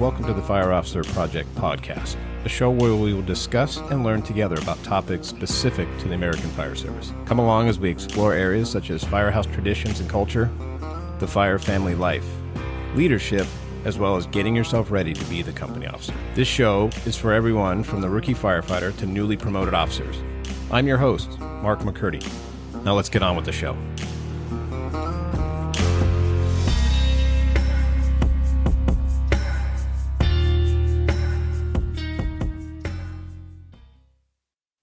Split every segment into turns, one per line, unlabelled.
welcome to the Fire Officer Project podcast, a show where we will discuss and learn together about topics specific to the American Fire Service. Come along as we explore areas such as firehouse traditions and culture, the fire family life, leadership, as well as getting yourself ready to be the company officer. This show is for everyone from the rookie firefighter to newly promoted officers. I'm your host, Mark McCurdy. Now let's get on with the show.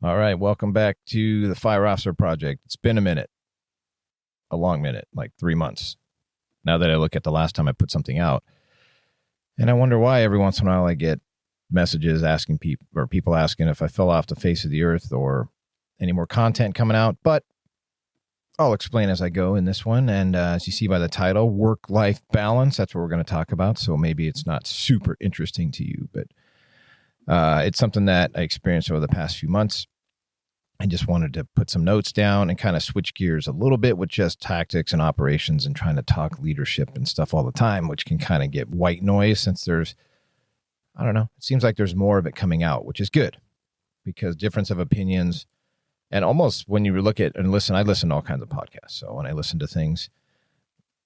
All right, welcome back to the Fire Officer Project. It's been a minute, a long minute, like 3 months. Now that I look at the last time I put something out, and I wonder why every once in a while I get messages asking people asking if I fell off the face of the earth or any more content coming out, but I'll explain as I go in this one. And as you see by the title, work-life balance, that's what we're going to talk about. So maybe it's not super interesting to you, but it's something that I experienced over the past few months. I just wanted to put some notes down and kind of switch gears a little bit with just tactics and operations and trying to talk leadership and stuff all the time, which can kind of get white noise since there's, I don't know, it seems like there's more of it coming out, which is good because difference of opinions and almost when you look at and listen, I listen to all kinds of podcasts. So when I listen to things,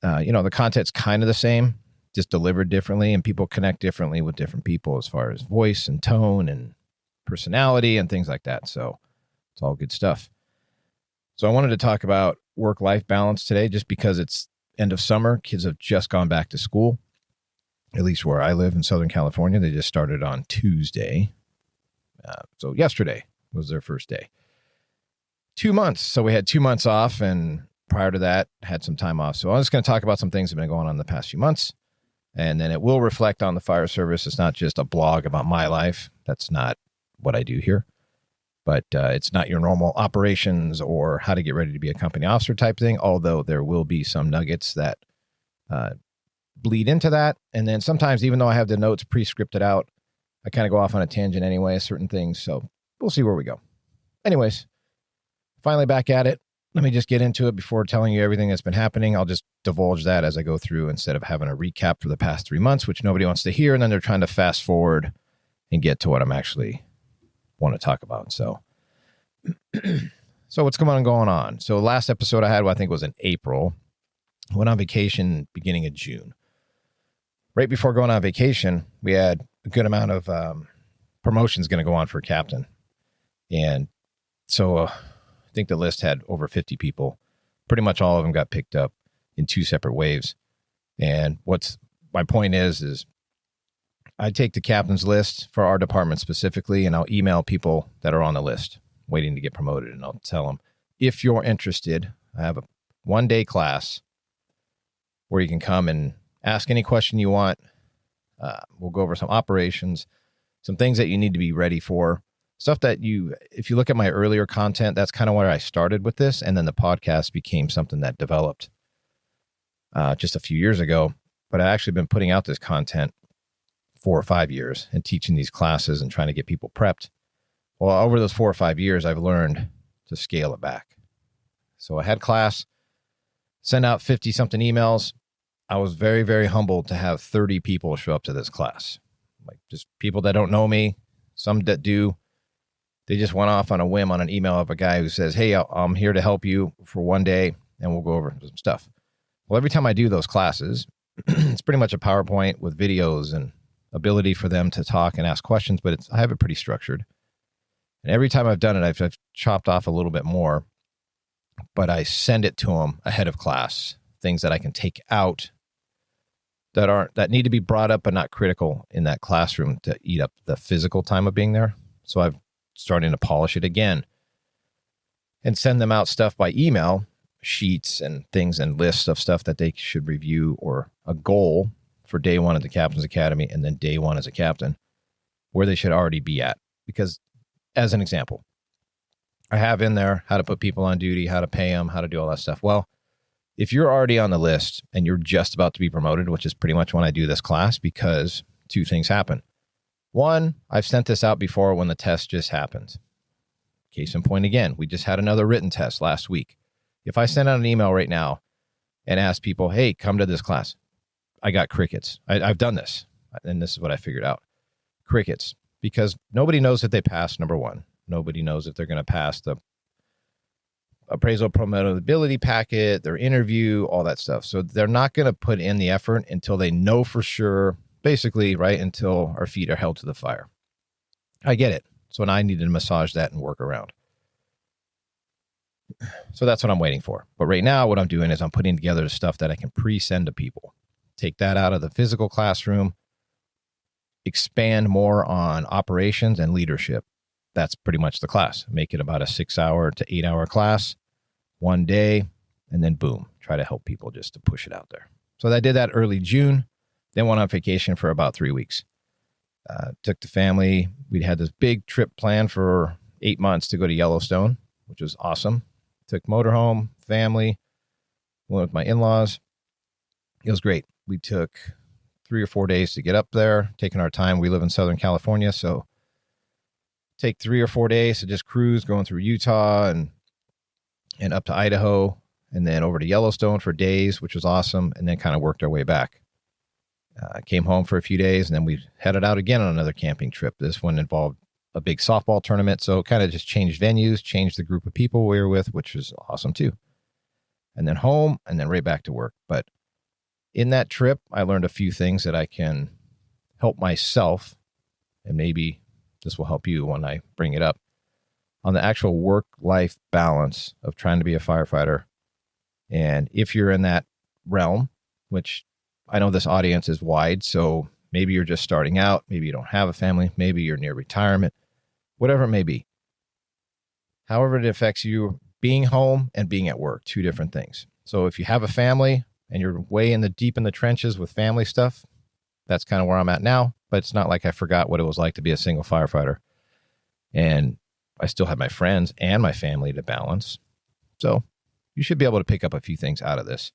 the content's kind of the same, just delivered differently, and people connect differently with different people as far as voice and tone and personality and things like that. So it's all good stuff. So I wanted to talk about work-life balance today just because it's end of summer. Kids have just gone back to school, at least where I live in Southern California. They just started on Tuesday. So yesterday was their first day. 2 months. So we had 2 months off, and prior to that, had some time off. So I'm just going to talk about some things that have been going on in the past few months, and then it will reflect on the fire service. It's not just a blog about my life. That's not what I do here. But it's not your normal operations or how to get ready to be a company officer type thing, although there will be some nuggets that bleed into that. And then sometimes, even though I have the notes pre-scripted out, I kind of go off on a tangent anyway, certain things. So we'll see where we go. Anyways, finally back at it. Let me just get into it before telling you everything that's been happening. I'll just divulge that as I go through instead of having a recap for the past 3 months, which nobody wants to hear. And then they're trying to fast forward and get to what I'm actually want to talk about. So what's going on? So last episode I had, I think was in April, went on vacation beginning of June. Right before going on vacation, we had a good amount of promotions going to go on for captain. And so I think the list had over 50 people. Pretty much all of them got picked up in 2 separate waves. And what's my point is I take the captain's list for our department specifically, and I'll email people that are on the list waiting to get promoted. And I'll tell them, if you're interested, I have a 1-day class where you can come and ask any question you want. We'll go over some operations, some things that you need to be ready for, stuff that if you look at my earlier content, that's kind of where I started with this. And then the podcast became something that developed just a few years ago. But I've actually been putting out this content 4 or 5 years and teaching these classes and trying to get people prepped. Well, over those 4 or 5 years, I've learned to scale it back. So I had class, send out 50 something emails. I was very, very humbled to have 30 people show up to this class. Like just people that don't know me, some that do. They just went off on a whim on an email of a guy who says, hey, I'm here to help you for 1 day and we'll go over some stuff. Well, every time I do those classes, it's pretty much a PowerPoint with videos and ability for them to talk and ask questions, but I have it pretty structured. And every time I've done it, I've chopped off a little bit more, but I send it to them ahead of class, things that I can take out that need to be brought up, but not critical in that classroom to eat up the physical time of being there. So I'm starting to polish it again and send them out stuff by email, sheets and things and lists of stuff that they should review, or a goal for day 1 at the Captain's Academy and then day 1 as a captain, where they should already be at. Because as an example, I have in there how to put people on duty, how to pay them, how to do all that stuff. Well, if you're already on the list and you're just about to be promoted, which is pretty much when I do this class, because 2 things happen. 1, I've sent this out before when the test just happened. Case in point again, we just had another written test last week. If I send out an email right now and ask people, hey, come to this class, I got crickets. I've done this. and this is what I figured out. Crickets, because nobody knows if they passed, number one. Nobody knows if they're going to pass the appraisal promotability packet, their interview, all that stuff. So they're not going to put in the effort until they know for sure, basically, right, until our feet are held to the fire. I get it. So I needed to massage that and work around. So that's what I'm waiting for. But right now, what I'm doing is I'm putting together the stuff that I can pre-send to people. Take that out of the physical classroom, expand more on operations and leadership. That's pretty much the class. Make it about a 6-hour to 8-hour class, one day, and then boom, try to help people just to push it out there. So I did that early June, then went on vacation for about 3 weeks. Took the family. We had this big trip planned for 8 months to go to Yellowstone, which was awesome. Took motorhome, family, went with my in-laws. It was great. We took 3 or 4 days to get up there, taking our time. We live in Southern California, so take 3 or 4 days to just cruise, going through Utah and up to Idaho, and then over to Yellowstone for days, which was awesome, and then kind of worked our way back. Came home for a few days, and then we headed out again on another camping trip. This one involved a big softball tournament, so kind of just changed venues, changed the group of people we were with, which was awesome too. And then home, and then right back to work. But in that trip, I learned a few things that I can help myself, and maybe this will help you when I bring it up, on the actual work-life balance of trying to be a firefighter. And if you're in that realm, which I know this audience is wide, so maybe you're just starting out, maybe you don't have a family, maybe you're near retirement, whatever it may be. However it affects you, being home and being at work, two different things. So if you have a family and you're way deep in the trenches with family stuff, that's kind of where I'm at now. But it's not like I forgot what it was like to be a single firefighter. And I still have my friends and my family to balance. So you should be able to pick up a few things out of this.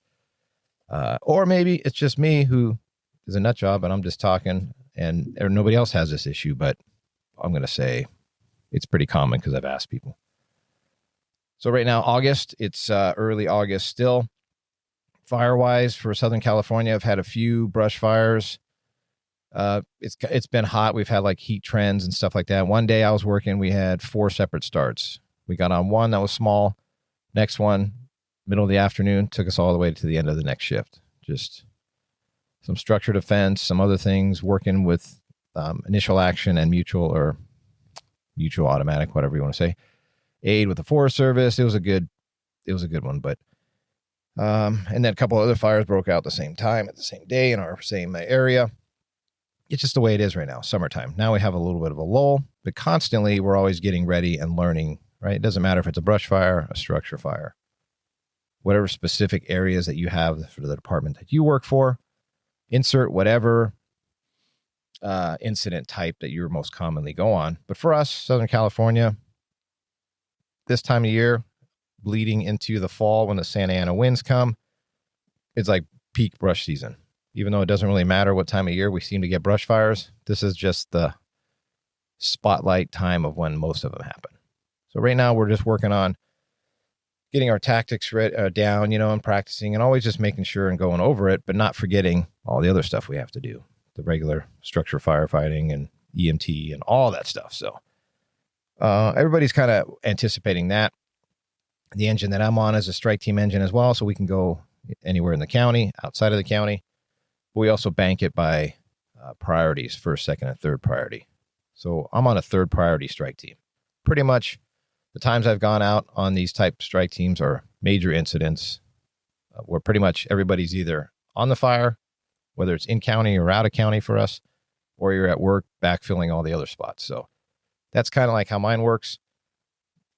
Or maybe it's just me who is a nut job and I'm just talking and nobody else has this issue, but I'm going to say it's pretty common because I've asked people. So right now, August, it's early August still. Fire-wise for Southern California, I've had a few brush fires. It's been hot. We've had like heat trends and stuff like that. One day I was working, we had 4 separate starts. We got on one that was small. Next one, middle of the afternoon, took us all the way to the end of the next shift. Just some structure defense, some other things, working with initial action and mutual automatic, whatever you want to say, aid with the Forest Service. It was a good one, but and then a couple other fires broke out at the same time, at the same day in our same area. It's just the way it is right now, summertime. Now we have a little bit of a lull, but constantly we're always getting ready and learning, right? It doesn't matter if it's a brush fire, a structure fire, whatever specific areas that you have for the department that you work for, insert whatever incident type that you most commonly go on. But for us, Southern California, this time of year, bleeding into the fall when the Santa Ana winds come, it's like peak brush season. Even though it doesn't really matter what time of year we seem to get brush fires, this is just the spotlight time of when most of them happen. So right now we're just working on getting our tactics down, and practicing and always just making sure and going over it, but not forgetting all the other stuff we have to do, the regular structure firefighting and EMT and all that stuff. So everybody's kind of anticipating that. The engine that I'm on is a strike team engine as well, so we can go anywhere in the county, outside of the county. But we also bank it by priorities, first, second, and third priority. So I'm on a third priority strike team. Pretty much the times I've gone out on these type strike teams are major incidents where pretty much everybody's either on the fire, whether it's in county or out of county for us, or you're at work backfilling all the other spots. So that's kind of like how mine works.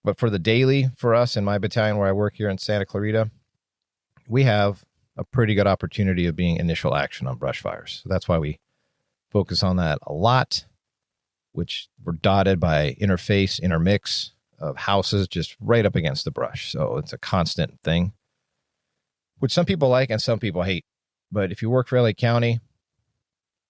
But for the daily, for us in my battalion where I work here in Santa Clarita, we have a pretty good opportunity of being initial action on brush fires. So that's why we focus on that a lot, which we're dotted by intermix of houses just right up against the brush. So it's a constant thing, which some people like and some people hate. But if you work for LA County,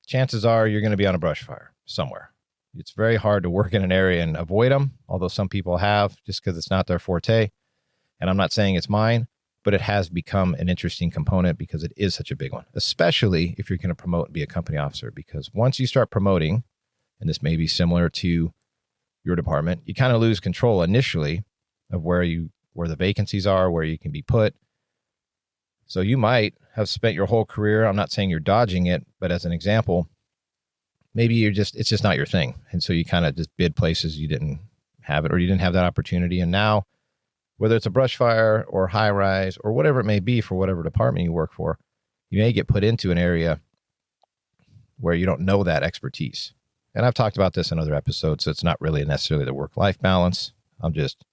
chances are you're going to be on a brush fire somewhere. It's very hard to work in an area and avoid them, although some people have, just because it's not their forte. And I'm not saying it's mine, but it has become an interesting component because it is such a big one, especially if you're going to promote and be a company officer. Because once you start promoting, and this may be similar to your department, you kind of lose control initially of where the vacancies are, where you can be put. So you might have spent your whole career, I'm not saying you're dodging it, but as an example, maybe it's just not your thing. And so you kind of just bid places you didn't have it, or you didn't have that opportunity. And now, whether it's a brush fire or high rise or whatever it may be for whatever department you work for, you may get put into an area where you don't know that expertise. And I've talked about this in other episodes, so it's not really necessarily the work-life balance. I'm just,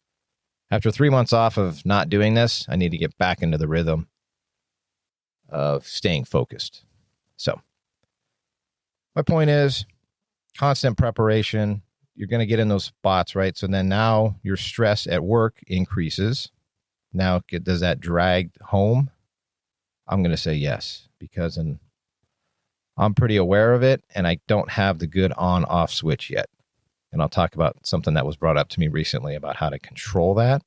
after 3 months off of not doing this, I need to get back into the rhythm of staying focused. So my point is constant preparation. You're going to get in those spots, right? So then now your stress at work increases. Now, does that drag home? I'm going to say yes, because I'm pretty aware of it, and I don't have the good on-off switch yet. And I'll talk about something that was brought up to me recently about how to control that,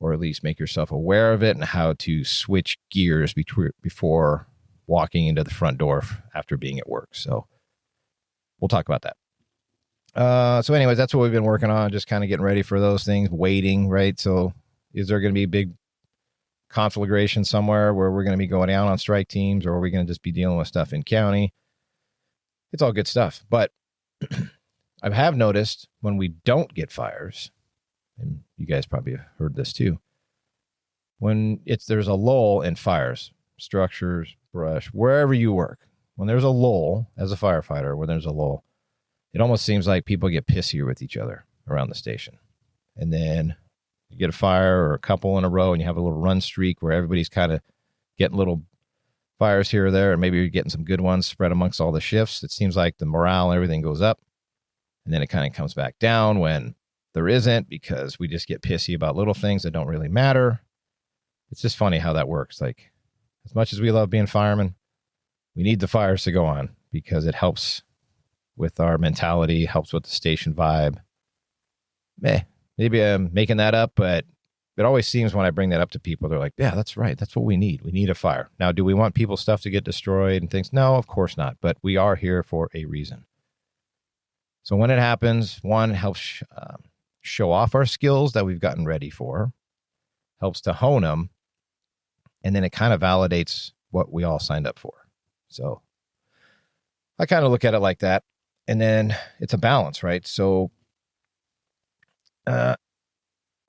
or at least make yourself aware of it, and how to switch gears before walking into the front door after being at work. So we'll talk about that. So anyways, that's what we've been working on, just kind of getting ready for those things, waiting, right? So is there going to be a big conflagration somewhere where we're going to be going out on strike teams, or are we going to just be dealing with stuff in county? It's all good stuff. But I have noticed when we don't get fires, and you guys probably have heard this too, when there's a lull in fires, structures, brush, wherever you work, when there's a lull as a firefighter, when there's a lull, it almost seems like people get pissier with each other around the station. And then you get a fire or a couple in a row and you have a little run streak where everybody's kind of getting little fires here or there, and maybe you're getting some good ones spread amongst all the shifts. It seems like the morale and everything goes up, and then it kind of comes back down when there isn't, because we just get pissy about little things that don't really matter. It's just funny how that works. Like, as much as we love being firemen, we need the fires to go on because it helps with our mentality, helps with the station vibe. Maybe I'm making that up, but it always seems when I bring that up to people, they're like, yeah, that's right. That's what we need. We need a fire. Now, do we want people's stuff to get destroyed and things? No, of course not. But we are here for a reason. So when it happens, one, helps show off our skills that we've gotten ready for, helps to hone them, and then it kind of validates what we all signed up for. So I kind of look at it like that. And then it's a balance, right? So I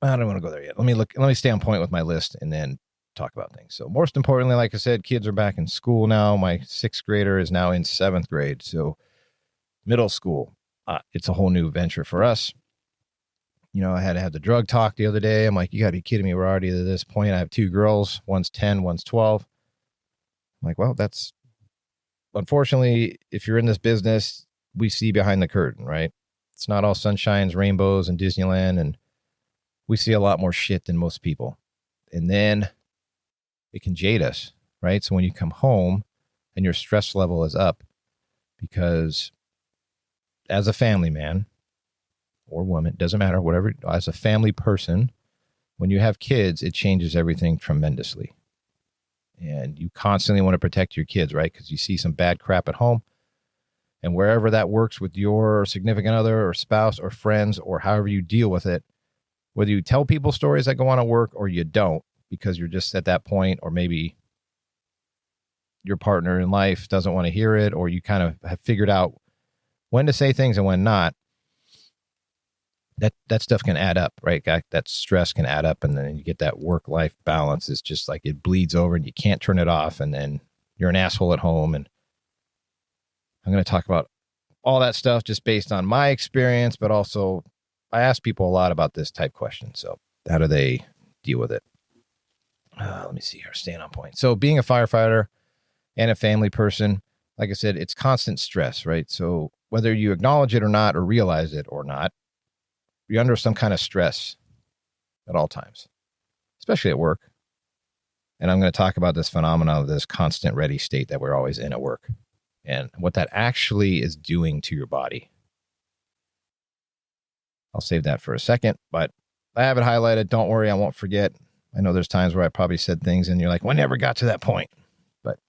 don't want to go there yet. Let me stay on point with my list and then talk about things. So most importantly, like I said, kids are back in school now. My 6th grader is now in 7th grade. So middle school, it's a whole new venture for us. You know, I had to have the drug talk the other day. I'm like, you gotta be kidding me. We're already to this point. I have 2 girls. One's 10, one's 12. I'm like, well, that's unfortunately, if you're in this business, we see behind the curtain, right? It's not all sunshines, rainbows, and Disneyland, and we see a lot more shit than most people. And then it can jade us, right? So when you come home and your stress level is up, because as a family man or woman, doesn't matter, whatever, as a family person, when you have kids, it changes everything tremendously. And you constantly want to protect your kids, right? Because you see some bad crap at home. And wherever that works with your significant other or spouse or friends or however you deal with it, whether you tell people stories that go on at work or you don't, because you're just at that point, or maybe your partner in life doesn't want to hear it, or you kind of have figured out when to say things and when not, that stuff can add up, right? That stress can add up, and then you get that work-life balance. It's just like it bleeds over and you can't turn it off, and then you're an asshole at home. And I'm going to talk about all that stuff just based on my experience, but also I ask people a lot about this type question. So how do they deal with it? Let me see here, staying on point. So being a firefighter and a family person, like I said, it's constant stress, right? So whether you acknowledge it or not, or realize it or not, you're under some kind of stress at all times, especially at work. And I'm going to talk about this phenomenon of this constant ready state that we're always in at work, and what that actually is doing to your body. I'll save that for a second, but I have it highlighted. Don't worry, I won't forget. I know there's times where I probably said things and you're like, well, I never got to that point, but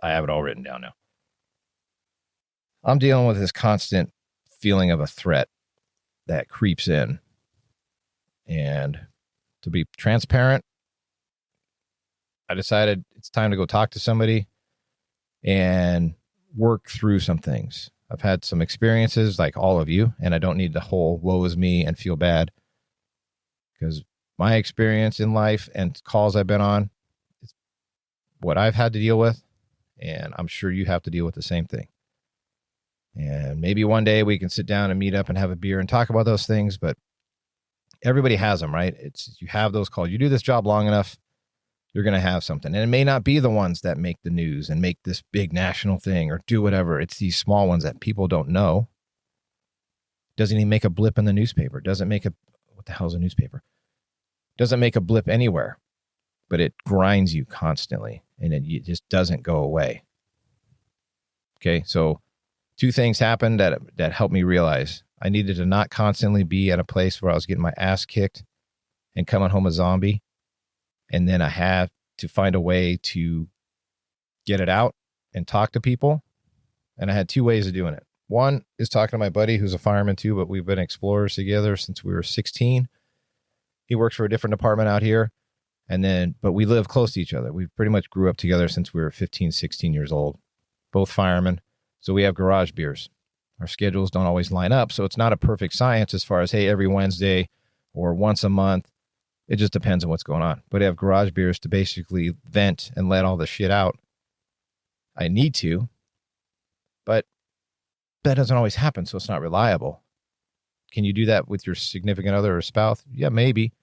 I have it all written down now. I'm dealing with this constant feeling of a threat that creeps in. And to be transparent, I decided it's time to go talk to somebody and work through some things. I've had some experiences like all of you, and I don't need the whole woe is me and feel bad, because my experience in life and calls I've been on is what I've had to deal with, and I'm sure you have to deal with the same thing. And maybe one day we can sit down and meet up and have a beer and talk about those things, but everybody has them, right? It's, you have those calls. You do this job long enough, you're going to have something. And it may not be the ones that make the news and make this big national thing or do whatever. It's these small ones that people don't know. Doesn't even make a blip in the newspaper. Doesn't make a, what the hell is a newspaper? Doesn't make a blip anywhere, but it grinds you constantly and it just doesn't go away. Okay, so two things happened that helped me realize I needed to not constantly be at a place where I was getting my ass kicked and coming home a zombie. And then I had to find a way to get it out and talk to people. And I had two ways of doing it. One is talking to my buddy who's a fireman too, but we've been explorers together since we were 16. He works for a different department out here. But we live close to each other. We pretty much grew up together since we were 15, 16 years old, both firemen. So we have garage beers. Our schedules don't always line up. So it's not a perfect science as far as, hey, every Wednesday or once a month. It just depends on what's going on. But I have garage beers to basically vent and let all the shit out. I need to, but that doesn't always happen, so it's not reliable. Can you do that with your significant other or spouse? Yeah, maybe.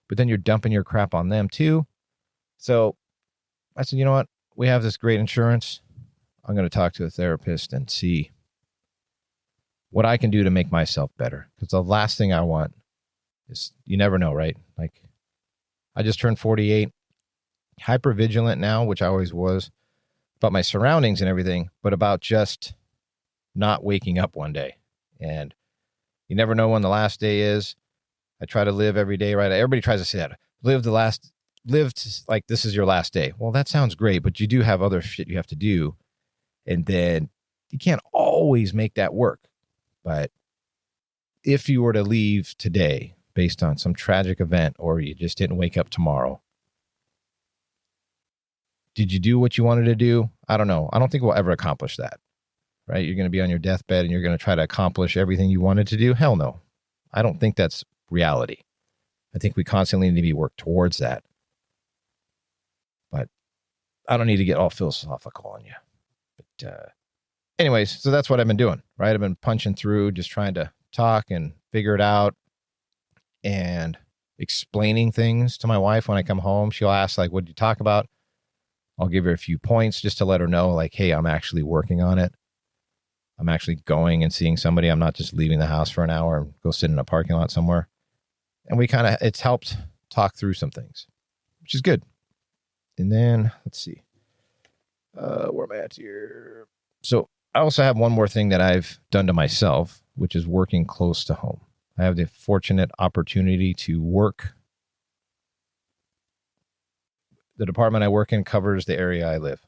But then you're dumping your crap on them too. So I said, you know what? We have this great insurance. I'm going to talk to a therapist and see what I can do to make myself better. Because the last thing I want is, you never know, right? Like, I just turned 48, hyper vigilant now, which I always was, about my surroundings and everything, but about just not waking up one day. And you never know when the last day is. I try to live every day, right? Everybody tries to say that. Live like this is your last day. Well, that sounds great, but you do have other shit you have to do. And then you can't always make that work. But if you were to leave today based on some tragic event, or you just didn't wake up tomorrow, did you do what you wanted to do? I don't know. I don't think we'll ever accomplish that, right? You're going to be on your deathbed and you're going to try to accomplish everything you wanted to do. Hell no. I don't think that's reality. I think we constantly need to work towards that. But I don't need to get all philosophical on you. But anyways, so that's what I've been doing, right? I've been punching through, just trying to talk and figure it out and explaining things to my wife when I come home. She'll ask, like, what did you talk about? I'll give her a few points just to let her know, like, hey, I'm actually working on it. I'm actually going and seeing somebody. I'm not just leaving the house for an hour and go sit in a parking lot somewhere. And it's helped talk through some things, which is good. And then let's see, where am I at here? So I also have one more thing that I've done to myself, which is working close to home. I have the fortunate opportunity to work. The department I work in covers the area I live.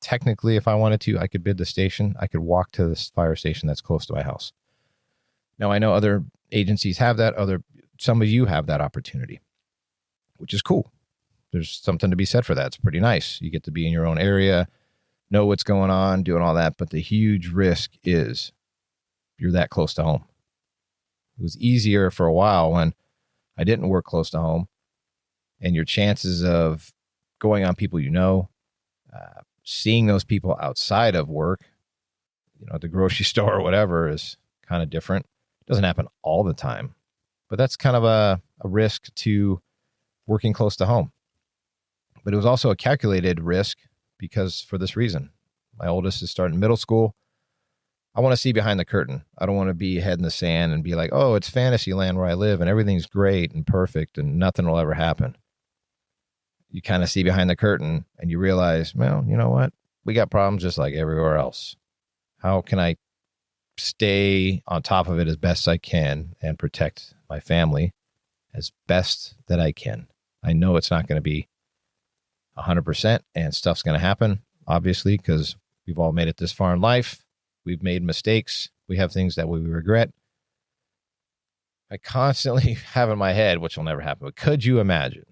Technically, if I wanted to, I could bid the station. I could walk to this fire station that's close to my house. Now, I know other agencies have that. Some of you have that opportunity, which is cool. There's something to be said for that. It's pretty nice. You get to be in your own area, know what's going on, doing all that. But the huge risk is you're that close to home. It was easier for a while when I didn't work close to home, and your chances of going on people you know, seeing those people outside of work, at the grocery store or whatever, is kind of different. It doesn't happen all the time, but that's kind of a risk to working close to home. But it was also a calculated risk because for this reason, my oldest is starting middle school. I want to see behind the curtain. I don't want to be head in the sand and be like, oh, it's fantasy land where I live and everything's great and perfect and nothing will ever happen. You kind of see behind the curtain and you realize, well, you know what? We got problems just like everywhere else. How can I stay on top of it as best I can and protect my family as best that I can? I know it's not going to be 100% and stuff's going to happen, obviously, because we've all made it this far in life. We've made mistakes. We have things that we regret. I constantly have in my head, which will never happen, but could you imagine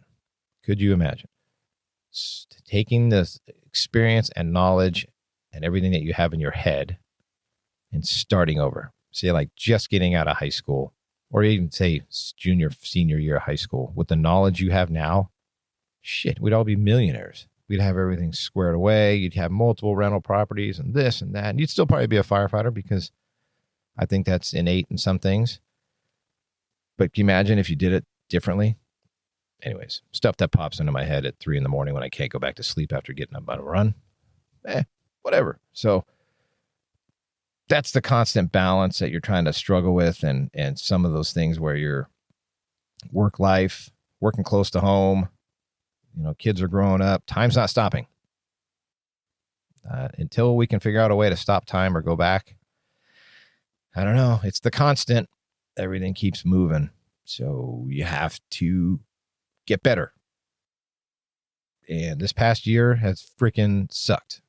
taking this experience and knowledge and everything that you have in your head and starting over? Say like just getting out of high school, or even say junior, senior year of high school, with the knowledge you have now, shit, we'd all be millionaires. We'd have everything squared away. You'd have multiple rental properties and this and that. And you'd still probably be a firefighter because I think that's innate in some things. But can you imagine if you did it differently? Anyways, stuff that pops into my head at 3 a.m. when I can't go back to sleep after getting up on a run. Whatever. So that's the constant balance that you're trying to struggle with, and some of those things where your work life, working close to home, kids are growing up, time's not stopping. Until we can figure out a way to stop time or go back, I don't know. It's the constant. Everything keeps moving. So you have to get better. And this past year has freaking sucked.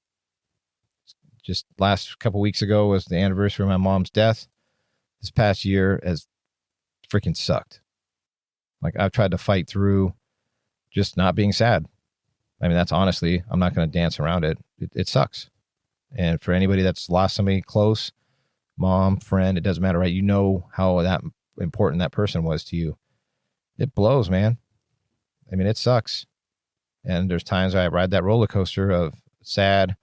Just last couple weeks ago was the anniversary of my mom's death. This past year has freaking sucked. Like, I've tried to fight through just not being sad. I mean, that's honestly, I'm not going to dance around it. It sucks. And for anybody that's lost somebody close, mom, friend, it doesn't matter, right? You know how that important that person was to you. It blows, man. I mean, it sucks. And there's times I ride that roller coaster of sad,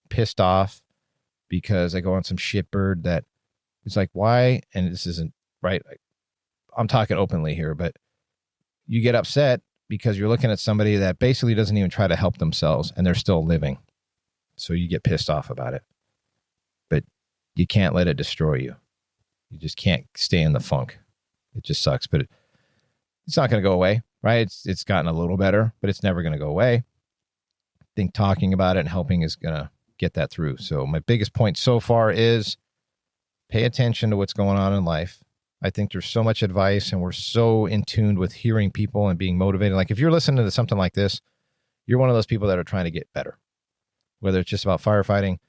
pissed off, because I go on some shitbird that it's like, why? And this isn't right. I'm talking openly here, but you get upset because you're looking at somebody that basically doesn't even try to help themselves and they're still living. So you get pissed off about it, but you can't let it destroy you. You just can't stay in the funk. It just sucks, but it's not going to go away, right? It's gotten a little better, but it's never going to go away. I think talking about it and helping is going to get that through. So my biggest point so far is pay attention to what's going on in life. I think there's so much advice and we're so in tune with hearing people and being motivated. Like if you're listening to something like this, you're one of those people that are trying to get better, whether it's just about firefighting,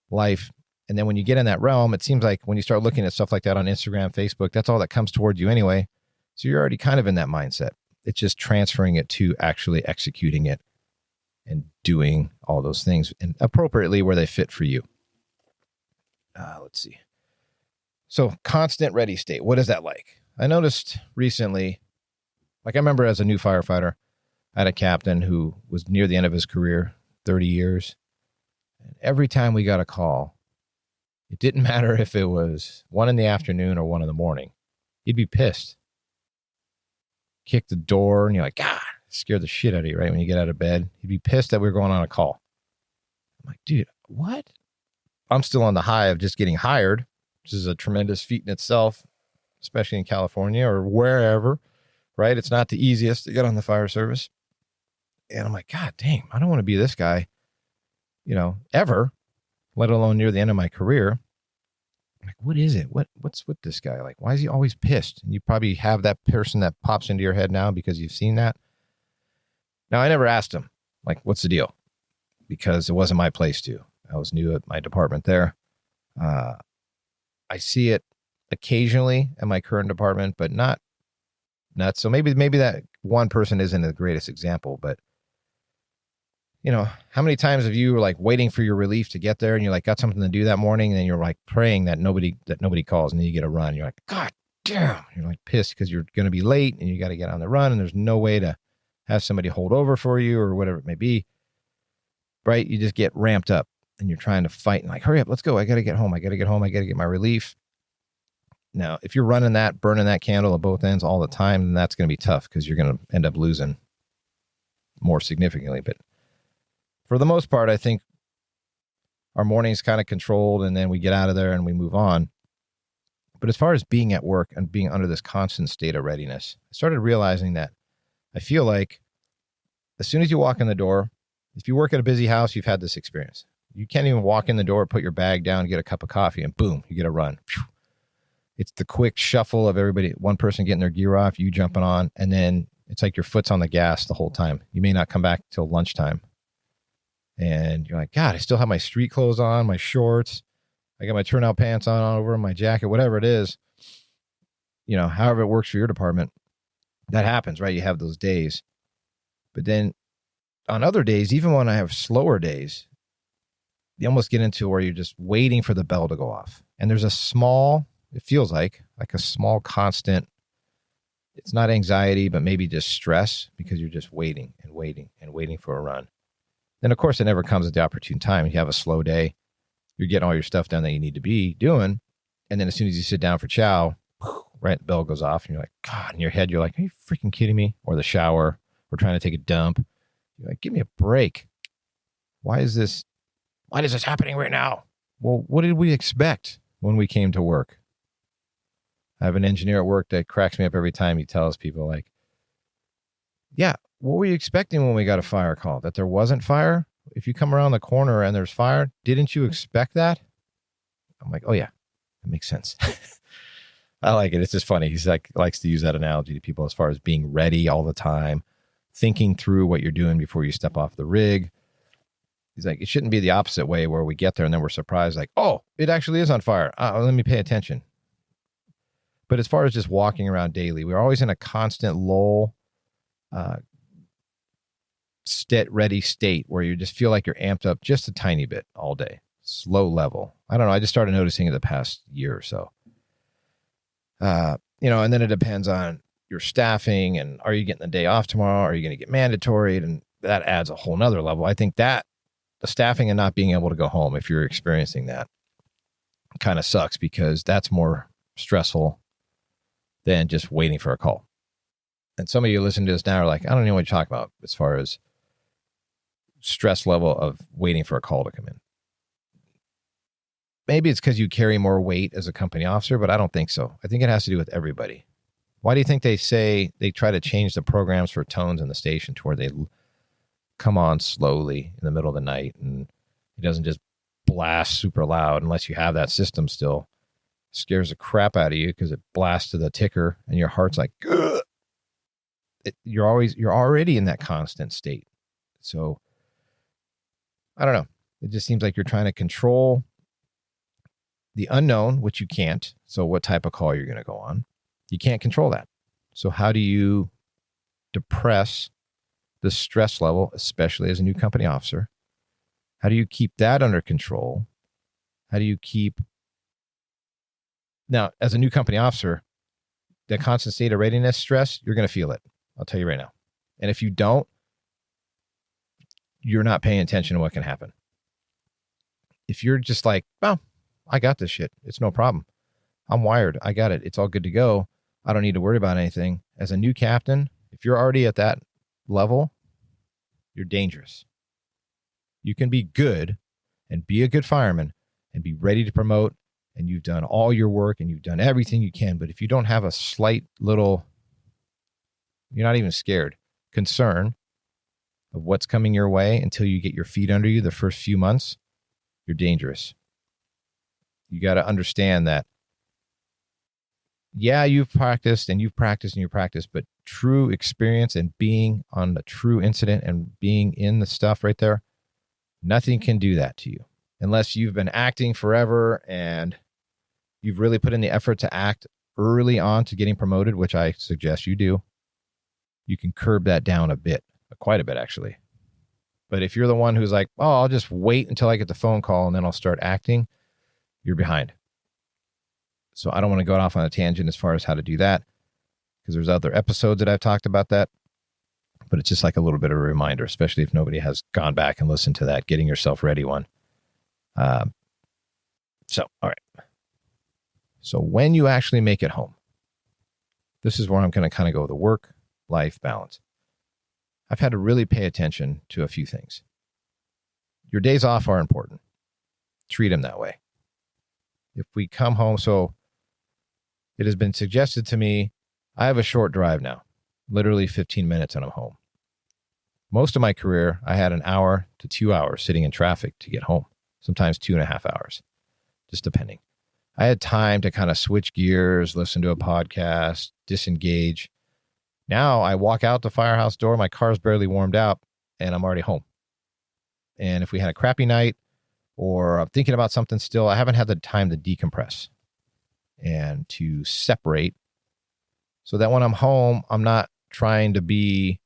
life. And then when you get in that realm, it seems like when you start looking at stuff like that on Instagram, Facebook, that's all that comes towards you anyway. So you're already kind of in that mindset. It's just transferring it to actually executing it and doing all those things and appropriately where they fit for you. Let's see. So constant ready state. What is that like? I noticed recently, like I remember as a new firefighter, I had a captain who was near the end of his career, 30 years. And every time we got a call, it didn't matter if it was 1 PM or 1 AM. He'd be pissed. Kick the door and you're like, God, scared the shit out of you, right? When you get out of bed, he'd be pissed that we were going on a call. I'm like, dude, what? I'm still on the high of just getting hired, which is a tremendous feat in itself, especially in California or wherever, right? It's not the easiest to get on the fire service. And I'm like, God dang, I don't want to be this guy, ever, let alone near the end of my career. I'm like, what is it? What's with this guy? Like, why is he always pissed? And you probably have that person that pops into your head now because you've seen that. Now, I never asked him, like, what's the deal? Because it wasn't my place to. I was new at my department there. I see it occasionally at my current department, but not so. Maybe that one person isn't the greatest example, but how many times have you like waiting for your relief to get there and you're like got something to do that morning and then you're like praying that nobody calls and then you get a run. You're like, God damn, you're like pissed because you're going to be late and you got to get on the run and there's no way to have somebody hold over for you or whatever it may be. Right? You just get ramped up and you're trying to fight and like, hurry up, let's go. I got to get home. I got to get my relief. Now, if you're burning that candle at both ends all the time, then that's going to be tough because you're going to end up losing more significantly. But for the most part, I think our morning's kind of controlled and then we get out of there and we move on. But as far as being at work and being under this constant state of readiness, I started realizing that I feel like as soon as you walk in the door, if you work at a busy house, you've had this experience. You can't even walk in the door, put your bag down, get a cup of coffee, and boom, you get a run. It's the quick shuffle of everybody, one person getting their gear off, you jumping on, and then It's like your foot's on the gas the whole time. You may not come back till lunchtime. And you're like, God, I still have my street clothes on, my shorts. I got my turnout pants on over my jacket, whatever it is. However it works for your department. That happens, right? You have those days. But then on other days, even when I have slower days, you almost get into where you're just waiting for the bell to go off. And there's it feels like a small constant, it's not anxiety, but maybe just stress because you're just waiting and waiting and waiting for a run. Then, of course, it never comes at the opportune time. You have a slow day. You're getting all your stuff done that you need to be doing. And then as soon as you sit down for chow, right, the bell goes off and you're like, God, in your head, you're like, are you freaking kidding me? Or the shower, or trying to take a dump. You're like, give me a break. Why is this happening right now? Well, what did we expect when we came to work? I have an engineer at work that cracks me up every time he tells people like, yeah, what were you expecting when we got a fire call? That there wasn't fire? If you come around the corner and there's fire, didn't you expect that? I'm like, oh yeah, that makes sense. I like it. It's just funny. He's like, likes to use that analogy to people as far as being ready all the time, thinking through what you're doing before you step off the rig. He's like, it shouldn't be the opposite way where we get there and then we're surprised like, oh, it actually is on fire. Let me pay attention. But as far as just walking around daily, we're always in a constant lull, ready state where you just feel like you're amped up just a tiny bit all day, slow level. I don't know. I just started noticing it the past year or so. And then it depends on your staffing and are you getting the day off tomorrow? Are you going to get mandatory? And that adds a whole nother level. I think that the staffing and not being able to go home, if you're experiencing that, kind of sucks because that's more stressful than just waiting for a call. And some of you listening to this now are like, I don't know what you're talking about as far as stress level of waiting for a call to come in. Maybe it's because you carry more weight as a company officer, but I don't think so. I think it has to do with everybody. Why do you think they say they try to change the programs for tones in the station to where they come on slowly in the middle of the night and it doesn't just blast super loud unless you have that system still? It scares the crap out of you because it blasts to the ticker and your heart's like, ugh. You're already in that constant state. So I don't know. It just seems like you're trying to control the unknown, which you can't. So what type of call you're going to go on, you can't control that. So how do you depress the stress level, especially as a new company officer? How do you keep that under control? How do you keep... Now, as a new company officer, the constant state of readiness stress, you're going to feel it. I'll tell you right now. And if you don't, you're not paying attention to what can happen. If you're just like, well, I got this shit. It's no problem. I'm wired. I got it. It's all good to go. I don't need to worry about anything. As a new captain, if you're already at that level, you're dangerous. You can be good and be a good fireman and be ready to promote and you've done all your work and you've done everything you can. But if you don't have a slight little, you're not even scared, concern of what's coming your way until you get your feet under you the first few months, you're dangerous. You got to understand that, yeah, you've practiced, but true experience and being on a true incident and being in the stuff right there, nothing can do that to you unless you've been acting forever and you've really put in the effort to act early on to getting promoted, which I suggest you do. You can curb that down a bit, quite a bit actually. But if you're the one who's like, oh, I'll just wait until I get the phone call and then I'll start acting, you're behind. So I don't want to go off on a tangent as far as how to do that because there's other episodes that I've talked about that. But it's just like a little bit of a reminder, especially if nobody has gone back and listened to that getting yourself ready one. All right. So when you actually make it home, this is where I'm going to kind of go with the work-life balance. I've had to really pay attention to a few things. Your days off are important. Treat them that way. If we come home, so it has been suggested to me, I have a short drive now, literally 15 minutes and I'm home. Most of my career, I had an hour to 2 hours sitting in traffic to get home, sometimes 2.5 hours, just depending. I had time to kind of switch gears, listen to a podcast, disengage. Now I walk out the firehouse door, my car's barely warmed up, and I'm already home. And if we had a crappy night or I'm thinking about something still, I haven't had the time to decompress and to separate so that when I'm home, I'm not trying to be,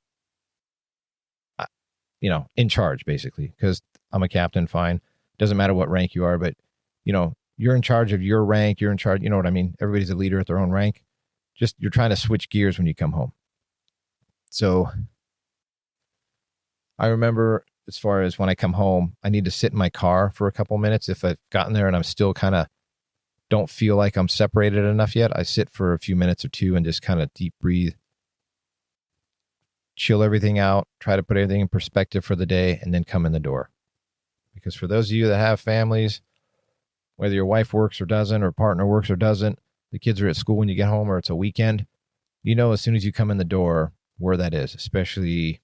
in charge, basically, because I'm a captain, fine. Doesn't matter what rank you are, but, you're in charge of your rank. You're in charge. You know what I mean? Everybody's a leader at their own rank. Just you're trying to switch gears when you come home. So I remember as far as when I come home, I need to sit in my car for a couple minutes. If I've gotten there and I'm still kind of don't feel like I'm separated enough yet, I sit for a few minutes or two and just kind of deep breathe, chill everything out, try to put everything in perspective for the day, and then come in the door. Because for those of you that have families, whether your wife works or doesn't, or partner works or doesn't, the kids are at school when you get home or it's a weekend, as soon as you come in the door where that is, especially,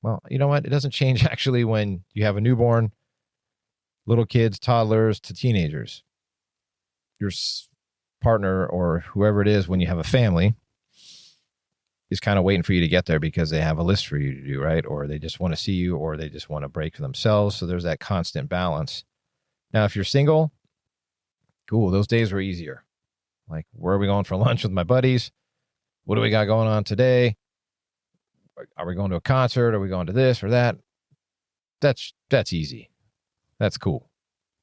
well, you know what? It doesn't change actually when you have a newborn, little kids, toddlers to teenagers. Your partner or whoever it is when you have a family is kind of waiting for you to get there because they have a list for you to do, right? Or they just want to see you, or they just want to break for themselves. So there's that constant balance. Now, if you're single, cool, those days were easier. Like, where are we going for lunch with my buddies? What do we got going on today? Are we going to a concert? Are we going to this or that? That's easy. That's cool.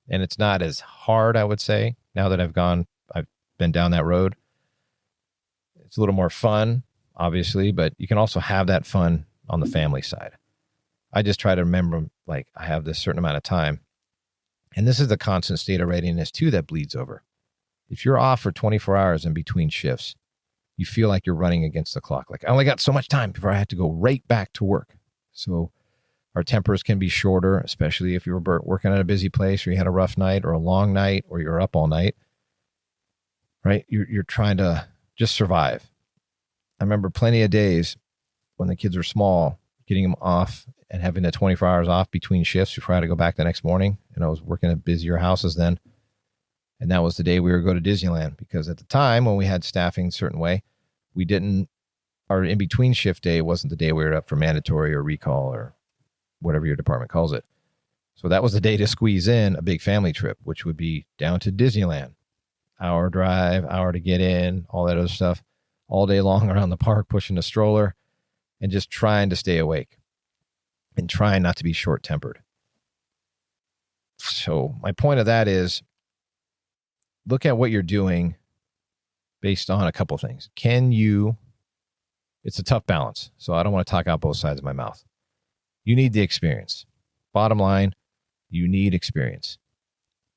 And it's not as hard, I would say, now that I've been down that road. It's a little more fun, obviously, but you can also have that fun on the family side. I just try to remember, like, I have this certain amount of time. And this is the constant state of readiness, too, that bleeds over. If you're off for 24 hours in between shifts, you feel like you're running against the clock. Like, I only got so much time before I have to go right back to work. So our tempers can be shorter, especially if you were working at a busy place or you had a rough night or a long night or you're up all night, right? You're trying to just survive. I remember plenty of days when the kids were small, getting them off and having the 24 hours off between shifts before I had to go back the next morning. And I was working at busier houses then. And that was the day we were going to Disneyland, because at the time when we had staffing a certain way, our in-between shift day wasn't the day we were up for mandatory or recall or whatever your department calls it. So that was the day to squeeze in a big family trip, which would be down to Disneyland. Hour drive, hour to get in, all that other stuff, all day long around the park, pushing a stroller and just trying to stay awake and trying not to be short-tempered. So my point of that is, look at what you're doing based on a couple things. It's a tough balance, so I don't want to talk out both sides of my mouth. You need the experience. Bottom line, you need experience.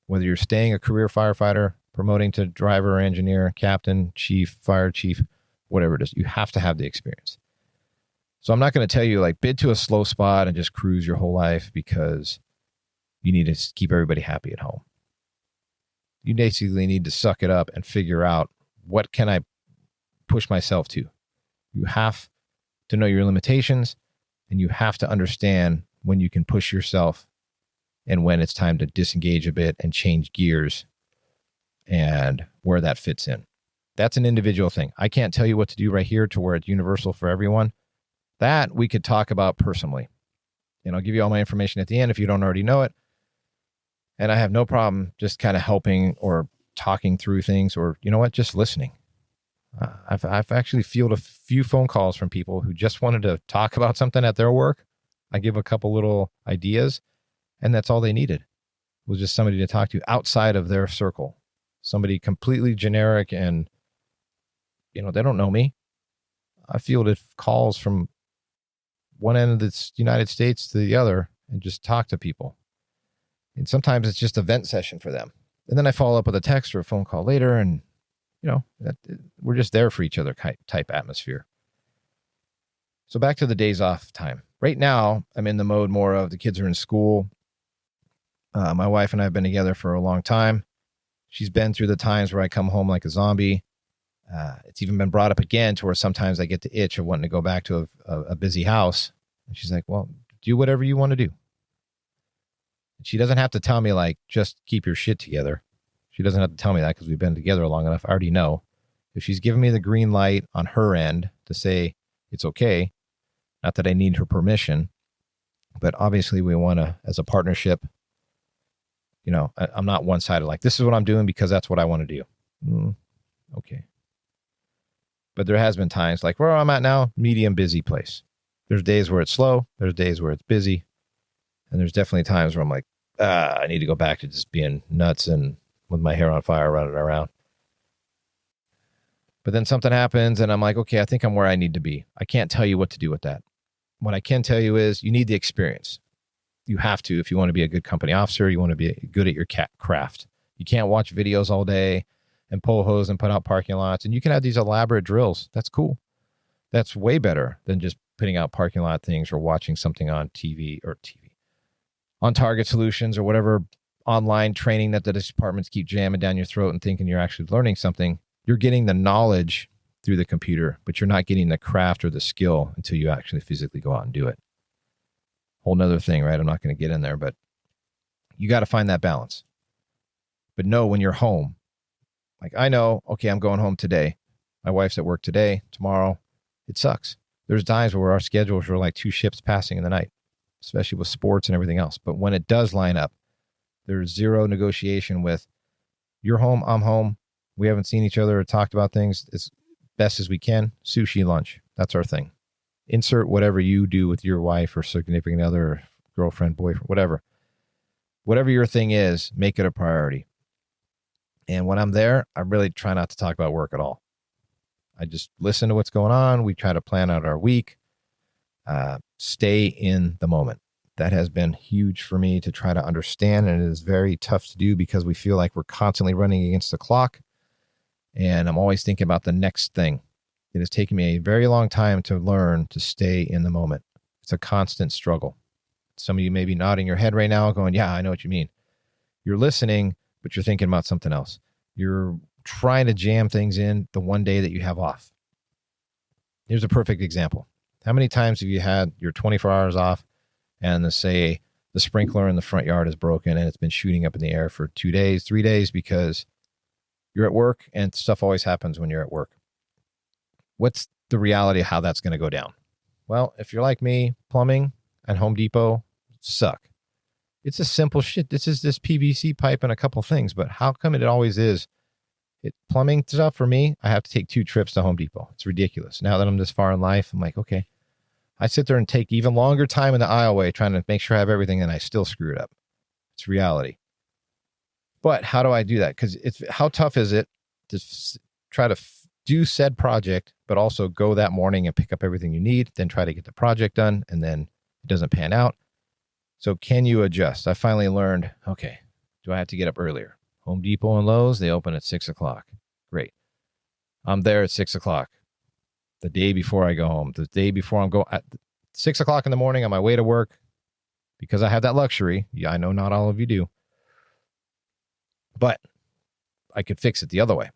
Whether you're staying a career firefighter, promoting to driver, engineer, captain, chief, fire chief, whatever it is, you have to have the experience. So I'm not going to tell you, like, bid to a slow spot and just cruise your whole life because you need to keep everybody happy at home. You basically need to suck it up and figure out, what can I push myself to? You have to know your limitations, and you have to understand when you can push yourself and when it's time to disengage a bit and change gears and where that fits in. That's an individual thing. I can't tell you what to do right here to where it's universal for everyone. That we could talk about personally. And I'll give you all my information at the end if you don't already know it. And I have no problem just kind of helping or talking through things, or, you know what, just listening. I've actually fielded a few phone calls from people who just wanted to talk about something at their work. I give a couple little ideas, and that's all they needed, was just somebody to talk to outside of their circle. Somebody completely generic, and, they don't know me. I fielded calls from one end of the United States to the other and just talk to people. And sometimes it's just a vent session for them. And then I follow up with a text or a phone call later, and, we're just there for each other type atmosphere. So back to the days off time. Right now, I'm in the mode more of the kids are in school. My wife and I have been together for a long time. She's been through the times where I come home like a zombie. It's even been brought up again to where sometimes I get the itch of wanting to go back to a busy house. And she's like, well, do whatever you want to do. She doesn't have to tell me, like, just keep your shit together. She doesn't have to tell me that because we've been together long enough. I already know. If she's giving me the green light on her end to say, it's okay. Not that I need her permission, but obviously we want to, as a partnership, I'm not one-sided, like, this is what I'm doing because that's what I want to do. Okay. But there has been times, like where I'm at now, medium busy place. There's days where it's slow. There's days where it's busy. And there's definitely times where I'm like, I need to go back to just being nuts and with my hair on fire running around. But then something happens and I'm like, okay, I think I'm where I need to be. I can't tell you what to do with that. What I can tell you is you need the experience. You have to, if you want to be a good company officer, you want to be good at your craft. You can't watch videos all day and pull hose and put out parking lots. And you can have these elaborate drills. That's cool. That's way better than just putting out parking lot things or watching something on TV on Target Solutions or whatever online training that the departments keep jamming down your throat and thinking you're actually learning something. You're getting the knowledge through the computer, but you're not getting the craft or the skill until you actually physically go out and do it. Whole nother thing, right? I'm not going to get in there, but you got to find that balance. But know when you're home, like I know, okay, I'm going home today. My wife's at work today, tomorrow. It sucks. There's times where our schedules are like 2 shifts passing in the night, especially with sports and everything else. But when it does line up, there's zero negotiation with you're home, I'm home. We haven't seen each other or talked about things as best as we can. Sushi lunch. That's our thing. Insert whatever you do with your wife or significant other, or girlfriend, boyfriend, whatever. Whatever your thing is, make it a priority. And when I'm there, I really try not to talk about work at all. I just listen to what's going on. We try to plan out our week. Stay in the moment. That has been huge for me to try to understand. And it is very tough to do because we feel like we're constantly running against the clock. And I'm always thinking about the next thing. It has taken me a very long time to learn to stay in the moment. It's a constant struggle. Some of you may be nodding your head right now going, yeah, I know what you mean. You're listening, but you're thinking about something else. You're trying to jam things in the one day that you have off. Here's a perfect example. How many times have you had your 24 hours off and say the sprinkler in the front yard is broken and it's been shooting up in the air for 2 days, 3 days because you're at work and stuff always happens when you're at work? What's the reality of how that's going to go down? Well, if you're like me, plumbing and Home Depot suck. It's a simple shit. This is this PVC pipe and a couple things, but how come it always is? Plumbing stuff for me, I have to take 2 trips to Home Depot. It's ridiculous. Now that I'm this far in life, I'm like, okay. I sit there and take even longer time in the aisleway trying to make sure I have everything and I still screw it up. It's reality. But how do I do that? Because how tough is it to try to do said project, but also go that morning and pick up everything you need, then try to get the project done, and then it doesn't pan out. So can you adjust? I finally learned, okay, do I have to get up earlier? Home Depot and Lowe's, they open at 6 o'clock. Great. I'm there at 6 o'clock. The day before I go home, the day before I'm going at 6 o'clock in the morning on my way to work, because I have that luxury. Yeah, I know not all of you do, but I could fix it the other way.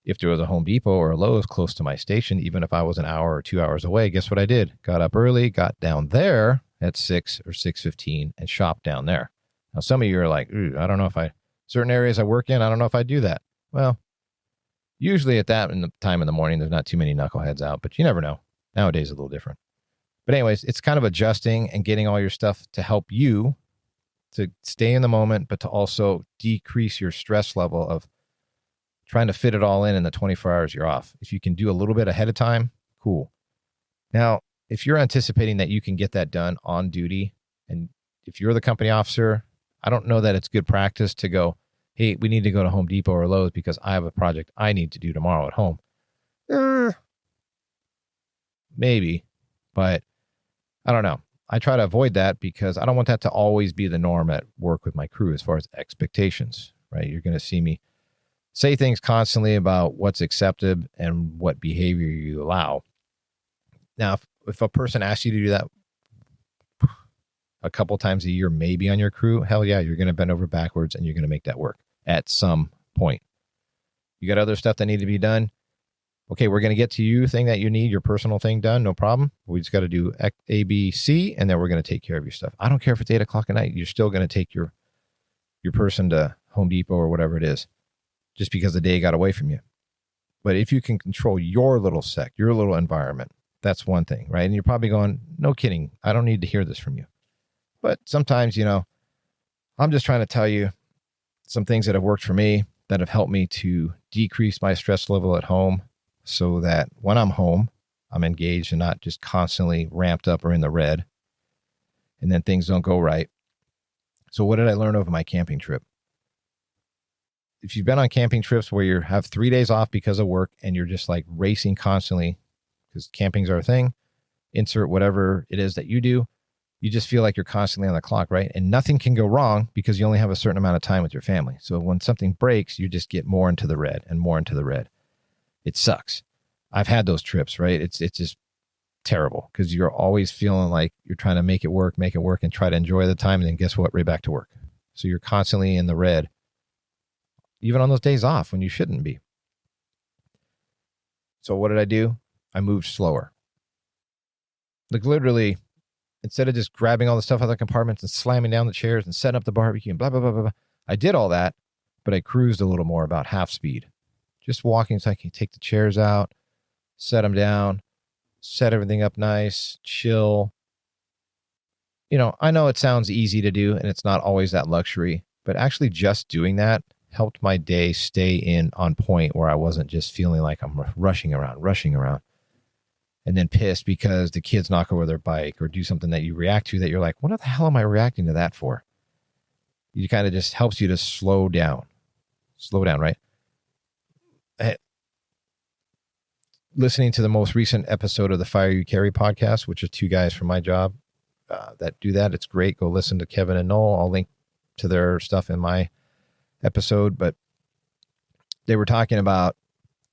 If there was a Home Depot or a Lowe's close to my station, even if I was an hour or 2 hours away, guess what I did? Got up early, got down there at 6 or 6:15 and shopped down there. Now, some of you are like, I don't know if certain areas I work in, I don't know if I do that. Well, usually at that time in the morning, there's not too many knuckleheads out, but you never know. Nowadays, a little different. But anyways, it's kind of adjusting and getting all your stuff to help you to stay in the moment, but to also decrease your stress level of trying to fit it all in the 24 hours you're off. If you can do a little bit ahead of time, cool. Now, if you're anticipating that you can get that done on duty, and if you're the company officer, I don't know that it's good practice to go, hey, we need to go to Home Depot or Lowe's because I have a project I need to do tomorrow at home. Maybe, but I don't know. I try to avoid that because I don't want that to always be the norm at work with my crew as far as expectations, right? You're going to see me say things constantly about what's accepted and what behavior you allow. Now, if a person asks you to do that a couple times a year, maybe on your crew, hell yeah, you're going to bend over backwards and you're going to make that work at some point. You got other stuff that need to be done. Okay, we're going to get to you thing that you need, your personal thing done. No problem. We just got to do A, B, C, and then we're going to take care of your stuff. I don't care if it's 8 o'clock at night. You're still going to take your person to Home Depot or whatever it is, just because the day got away from you. But if you can control your little your little environment, That's one thing, right? And you're probably going, no kidding. I don't need to hear this from you. But sometimes, I'm just trying to tell you some things that have worked for me, that have helped me to decrease my stress level at home so that when I'm home, I'm engaged and not just constantly ramped up or in the red, and then things don't go right. So what did I learn over my camping trip? If you've been on camping trips where you have 3 days off because of work and you're just like racing constantly, because camping's our thing, insert whatever it is that you do, you just feel like you're constantly on the clock, right? And nothing can go wrong because you only have a certain amount of time with your family. So when something breaks, you just get more into the red and more into the red. It sucks. I've had those trips, right? It's just terrible because you're always feeling like you're trying to make it work and try to enjoy the time. And then guess what? Right back to work. So you're constantly in the red, even on those days off when you shouldn't be. So what did I do? I moved slower. Like literally, instead of just grabbing all the stuff out of the compartments and slamming down the chairs and setting up the barbecue and blah, blah, blah, blah, blah. I did all that, but I cruised a little more, about half speed. Just walking so I can take the chairs out, set them down, set everything up nice, chill. I know it sounds easy to do and it's not always that luxury, but actually just doing that helped my day stay on point where I wasn't just feeling like I'm rushing around. And then pissed because the kids knock over their bike or do something that you react to that you're like, what the hell am I reacting to that for? You kind of just helps you to slow down, right? Listening to the most recent episode of the Fire You Carry podcast, which is 2 guys from my job that do that. It's great. Go listen to Kevin and Noel. I'll link to their stuff in my episode, but they were talking about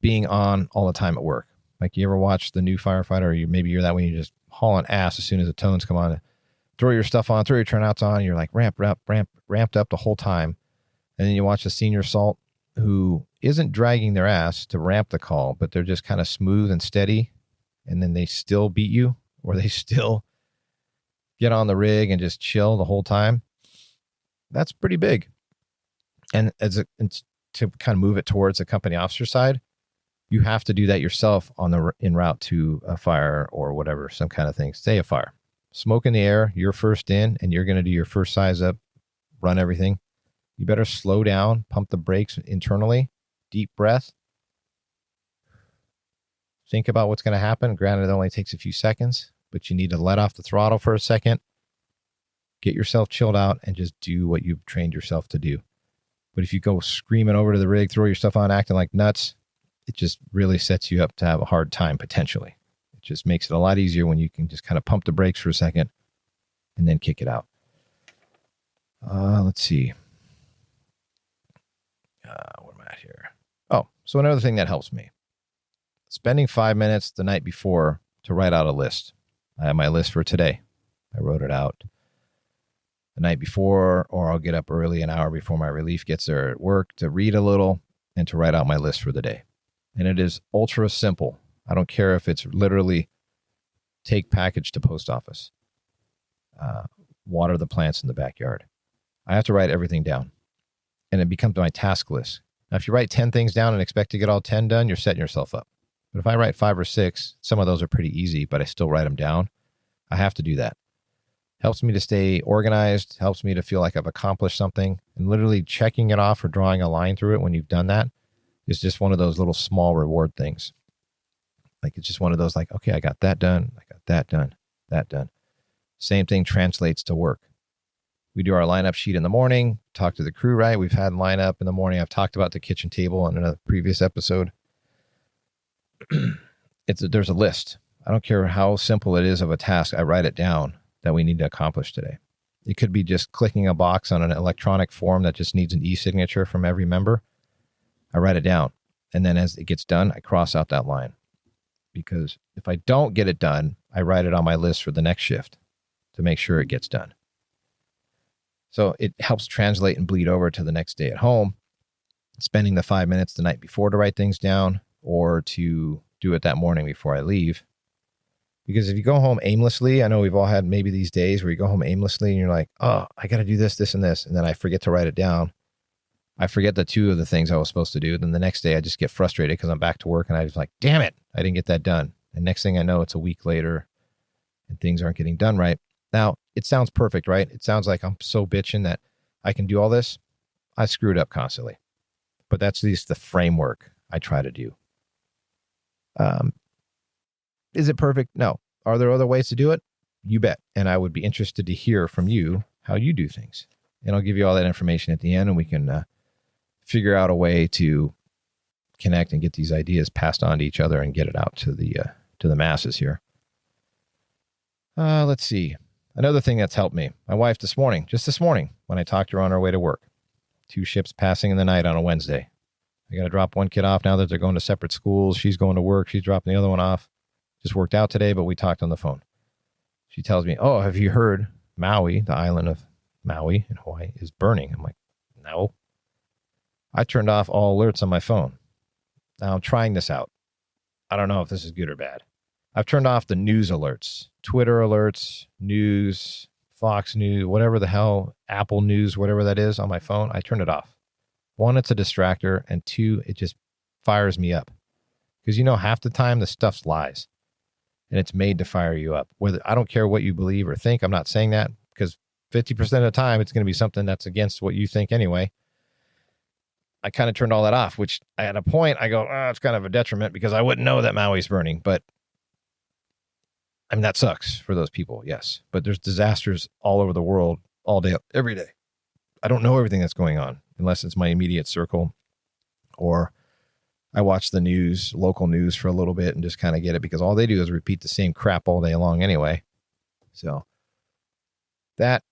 being on all the time at work. Like, you ever watch The New Firefighter, or maybe you're that way, you just hauling ass as soon as the tones come on, throw your stuff on, throw your turnouts on, you're like ramped up the whole time. And then you watch the senior salt who isn't dragging their ass to ramp the call, but they're just kind of smooth and steady. And then they still beat you, or they still get on the rig and just chill the whole time. That's pretty big. And to kind of move it towards the company officer side, you have to do that yourself en route to a fire or whatever, some kind of thing. Stay a fire. Smoke in the air, you're first in, and you're going to do your first size up, run everything. You better slow down, pump the brakes internally, deep breath. Think about what's going to happen. Granted, it only takes a few seconds, but you need to let off the throttle for a second, get yourself chilled out, and just do what you've trained yourself to do. But if you go screaming over to the rig, throw your stuff on, acting like nuts, it just really sets you up to have a hard time potentially. It just makes it a lot easier when you can just kind of pump the brakes for a second and then kick it out. Let's see. Where am I at here? Oh, so another thing that helps me. Spending 5 minutes the night before to write out a list. I have my list for today. I wrote it out the night before, or I'll get up early, an hour before my relief gets there at work, to read a little and to write out my list for the day. And it is ultra simple. I don't care if it's literally take package to post office, water the plants in the backyard. I have to write everything down, and it becomes my task list. Now, if you write 10 things down and expect to get all 10 done, you're setting yourself up. But if I write 5 or 6, some of those are pretty easy, but I still write them down. I have to do that. Helps me to stay organized, helps me to feel like I've accomplished something, and literally checking it off or drawing a line through it when you've done that is just one of those little small reward things. Like, it's just one of those, like, okay, I got that done. I got that done. Same thing translates to work. We do our lineup sheet in the morning, talk to the crew, right? We've had lineup in the morning. I've talked about the kitchen table in a previous episode. There's a list. I don't care how simple it is of a task. I write it down that we need to accomplish today. It could be just clicking a box on an electronic form that just needs an e-signature from every member. I write it down. And then as it gets done, I cross out that line. Because if I don't get it done, I write it on my list for the next shift to make sure it gets done. So it helps translate and bleed over to the next day at home, spending the 5 minutes the night before to write things down, or to do it that morning before I leave. Because if you go home aimlessly, I know we've all had maybe these days where you go home aimlessly and you're like, oh, I got to do this, this, and this. And then I forget to write it down. I forget the 2 of the things I was supposed to do. Then the next day I just get frustrated because I'm back to work and I was like, damn it, I didn't get that done. And next thing I know, it's a week later and things aren't getting done right. Now, it sounds perfect, right? It sounds like I'm so bitching that I can do all this. I screw it up constantly. But that's at least the framework I try to do. Is it perfect? No. Are there other ways to do it? You bet. And I would be interested to hear from you how you do things. And I'll give you all that information at the end, and we can figure out a way to connect and get these ideas passed on to each other and get it out to the masses here. Let's see. Another thing that's helped me. My wife just this morning, when I talked to her on her way to work. 2 ships passing in the night on a Wednesday. I got to drop one kid off now that they're going to separate schools. She's going to work. She's dropping the other one off. Just worked out today, but we talked on the phone. She tells me, "Oh, have you heard Maui, the island of Maui in Hawaii, is burning?" I'm like, "No." I turned off all alerts on my phone. Now I'm trying this out. I don't know if this is good or bad. I've turned off the news alerts, Twitter alerts, news, Fox News, whatever the hell, Apple News, whatever that is on my phone. I turned it off. 1, it's a distractor, and 2, it just fires me up. Because half the time the stuff's lies. And it's made to fire you up. I don't care what you believe or think. I'm not saying that, because 50% of the time it's going to be something that's against what you think anyway. I kind of turned all that off, which at a point I go, it's kind of a detriment because I wouldn't know that Maui's burning. But I mean, that sucks for those people, yes. But there's disasters all over the world, all day, every day. I don't know everything that's going on unless it's my immediate circle, or I watch the news, local news for a little bit and just kind of get it, because all they do is repeat the same crap all day long anyway. So that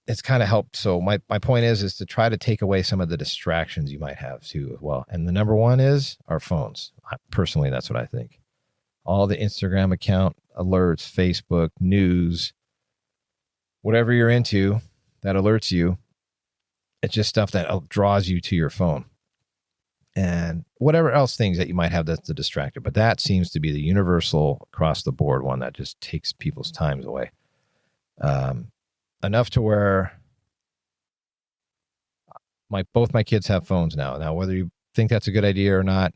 it's kind of helped. So my point is to try to take away some of the distractions you might have too as well. And the number one is our phones. Personally, that's what I think. All the Instagram account alerts, Facebook, news, whatever you're into that alerts you, it's just stuff that draws you to your phone. And whatever else things that you might have that's a distractor. But that seems to be the universal across the board one that just takes people's times away. Enough to where both my kids have phones now. Now, whether you think that's a good idea or not,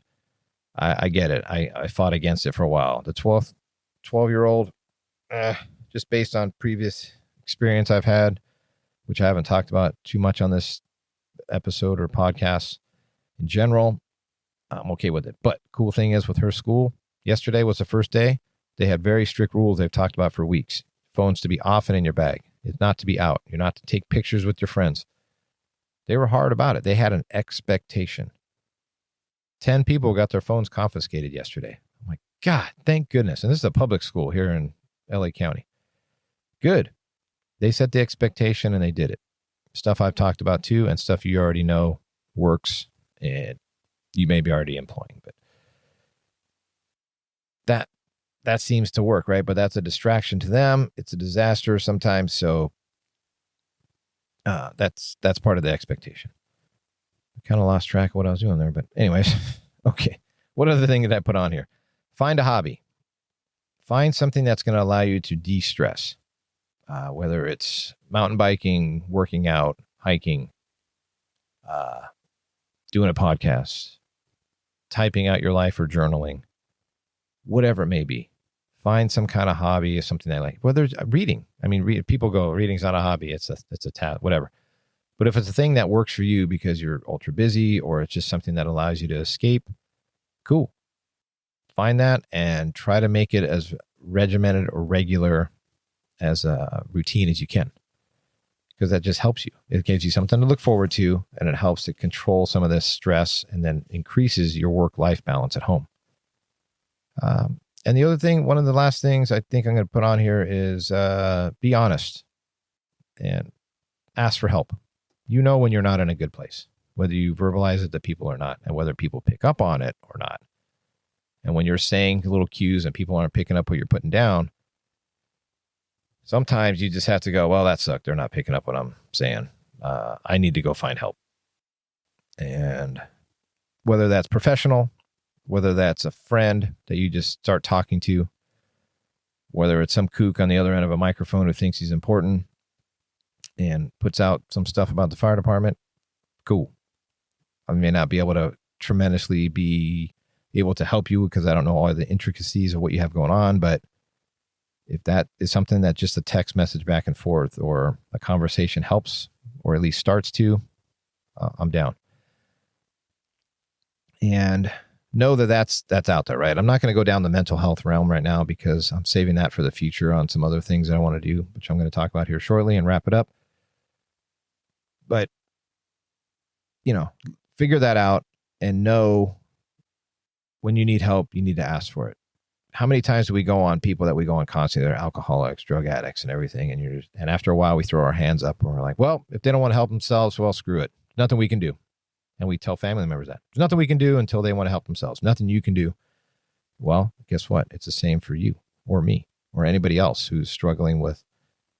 I get it. I fought against it for a while. The 12-year-old, just based on previous experience I've had, which I haven't talked about too much on this episode or podcast in general, I'm okay with it. But cool thing is with her school, yesterday was the first day. They had very strict rules they've talked about for weeks. Phones to be off and in your bag. It's not to be out. You're not to take pictures with your friends. They were hard about it. They had an expectation. 10 people got their phones confiscated yesterday. I'm like, God, thank goodness. And this is a public school here in LA County. Good. They set the expectation and they did it. Stuff I've talked about too, and stuff you already know works and you may be already employing. But that seems to work, right? But that's a distraction to them. It's a disaster sometimes. So that's part of the expectation. I kind of lost track of what I was doing there, but anyways, okay. What other thing did I put on here? Find a hobby. Find something that's going to allow you to de-stress, whether it's mountain biking, working out, hiking, doing a podcast, typing out your life or journaling, whatever it may be. Find some kind of hobby or something that I like. Whether it's reading. I mean, people go, reading's not a hobby. It's a task, whatever. But if it's a thing that works for you because you're ultra busy or it's just something that allows you to escape, cool. Find that and try to make it as regimented or regular as a routine as you can, because that just helps you. It gives you something to look forward to, and it helps to control some of this stress and then increases your work-life balance at home. And the other thing, one of the last things I think I'm going to put on here is be honest and ask for help. You know when you're not in a good place, whether you verbalize it to people or not, and whether people pick up on it or not. And when you're saying little cues and people aren't picking up what you're putting down, sometimes you just have to go, well, that sucked. They're not picking up what I'm saying. I need to go find help. And whether that's professional, whether that's a friend that you just start talking to, whether it's some kook on the other end of a microphone who thinks he's important and puts out some stuff about the fire department, cool. I may not be able to tremendously be able to help you because I don't know all the intricacies of what you have going on. But if that is something that just a text message back and forth or a conversation helps, or at least starts to, I'm down. And know that that's out there, right? I'm not going to go down the mental health realm right now because I'm saving that for the future on some other things that I want to do, which I'm going to talk about here shortly and wrap it up. But, figure that out and know when you need help, you need to ask for it. How many times do we go on people that we go on constantly? They're alcoholics, drug addicts, and everything. And after a while, we throw our hands up and we're like, well, if they don't want to help themselves, well, screw it. Nothing we can do. And we tell family members that. There's nothing we can do until they want to help themselves. Nothing you can do. Well, guess what? It's the same for you or me or anybody else who's struggling with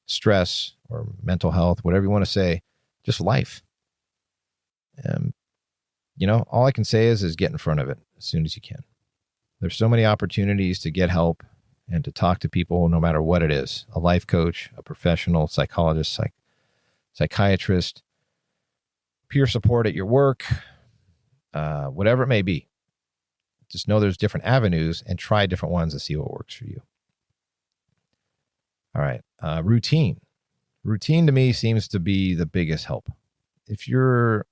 stress or mental health, whatever you want to say, just life. All I can say is get in front of it as soon as you can. There's so many opportunities to get help and to talk to people no matter what it is. A life coach, a professional psychologist, psychiatrist, peer support at your work, whatever it may be. Just know there's different avenues and try different ones to see what works for you. All right. Routine. Routine to me seems to be the biggest help. If you're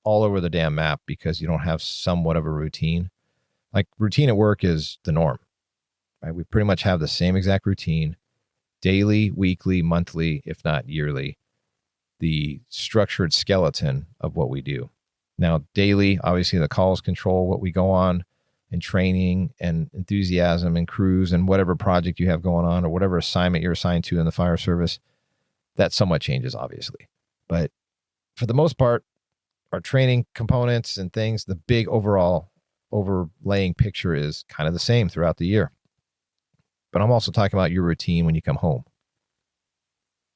all over the damn map because you don't have somewhat of a routine, like routine at work is the norm, right? We pretty much have the same exact routine, daily, weekly, monthly, if not yearly, the structured skeleton of what we do. Now, daily, obviously the calls control what we go on, and training and enthusiasm and crews and whatever project you have going on or whatever assignment you're assigned to in the fire service, that somewhat changes, obviously. But for the most part, our training components and things, the big overall overlaying picture is kind of the same throughout the year. But I'm also talking about your routine when you come home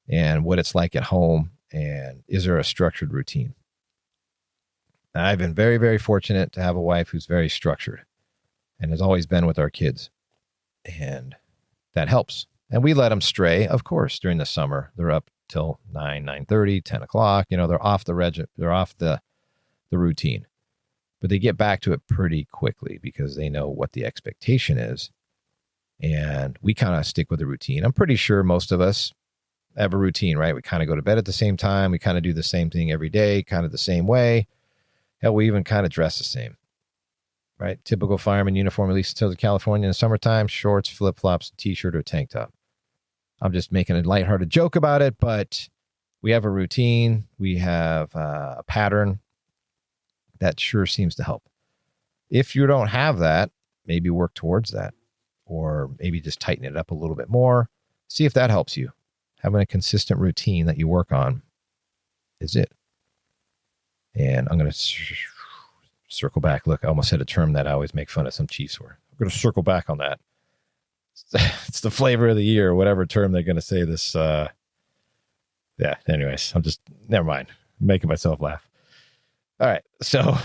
and what it's like at home, and is there a structured routine? I've been very, very fortunate to have a wife who's very structured and has always been with our kids, and that helps. And we let them stray, of course, during the summer. They're up till 9:30, 10 o'clock. They're off they're off the routine. But they get back to it pretty quickly because they know what the expectation is. And we kind of stick with the routine. I'm pretty sure most of us have a routine, right? We kind of go to bed at the same time. We kind of do the same thing every day, kind of the same way. Hell, we even kind of dress the same, right? Typical fireman uniform, at least in Southern California in the summertime, shorts, flip-flops, t-shirt, or tank top. I'm just making a lighthearted joke about it, but we have a routine. We have a pattern that sure seems to help. If you don't have that, maybe work towards that, or maybe just tighten it up a little bit more. See if that helps you. Having a consistent routine that you work on is it. And I'm going to circle back. Look, I almost said a term that I always make fun of some chiefs for. I'm going to circle back on that. It's the flavor of the year, whatever term they're going to say this. Anyways, never mind. I'm making myself laugh. All right. So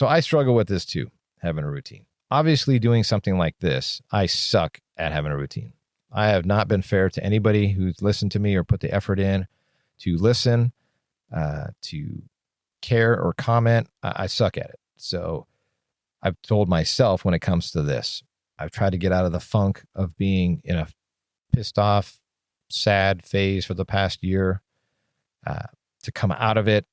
I struggle with this too, having a routine. Obviously, doing something like this, I suck at having a routine. I have not been fair to anybody who's listened to me or put the effort in to listen, to care or comment. I suck at it. So I've told myself when it comes to this, I've tried to get out of the funk of being in a pissed off, sad phase for the past year. To come out of it,